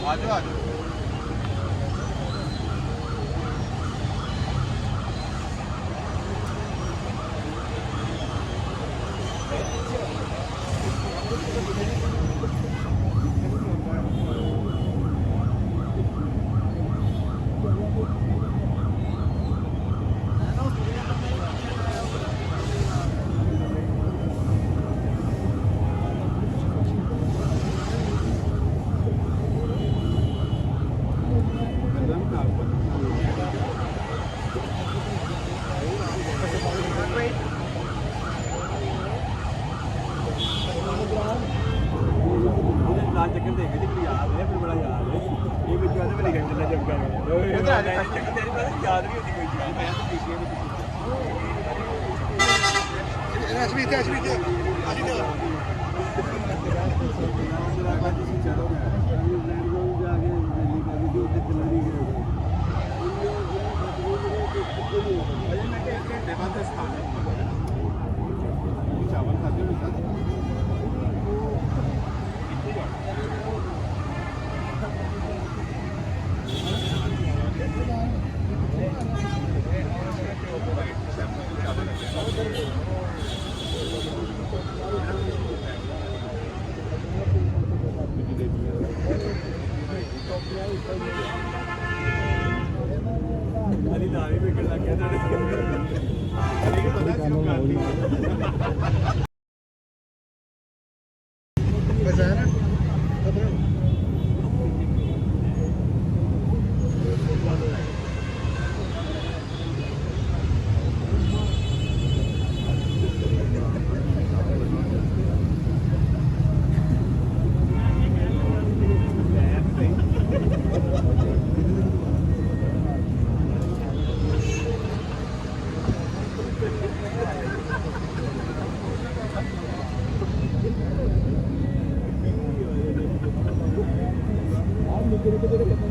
ਆ ਜਾਓ ਆ ਜਾਓ। ਚੱਕਰ ਦੇਖ ਜੀ ਕੋਈ ਯਾਦ ਹੈ ਫਿਰ ਬੜਾ ਯਾਦ ਹੈ ਇਹ ਵਿੱਚ ਉਹਦੇ ਵਾਲੀ ਗੱਲ ਚੱਲਣਾ ਚੱਕਰ ਉਹਦੇ ਆ ਚੱਕਰ ਤੇਰੀ ਬਾਤ ਯਾਦ ਨਹੀਂ ਹੁੰਦੀ ਕੋਈ ਚੀਜ਼ ਮੈਂ ਤਾਂ ਪੀਸੀਏ ਵਿੱਚ ਅਸ਼ਮੀ ਤੇ ਅਸੀਂ ਤੇ ਚਲੋ ਜਾ ਕੇ ਦਿੱਲੀ ਕਾ ਵੀ ਉੱਤੇ ਚੱਲਣੀ ਹੈ ਅਜੇ ਮੈਂ ਕਿ ਘੰਟੇ ਬਾਅਦ ਸਥਾਨ ਚਾਵਲ ਖਾਦੇ ਹੋਏ ਅਲੀ ਦਾ ਵੀ ਵਿਕਣ ਲੱਗ ਗਿਆ ਤੁਹਾਡੇ ਅਲੀ ਨੂੰ ਪਤਾ ਸੀ ਉਹ ਕਰਦੀ ਬਸ ਹੈ ਨਾ Gracias.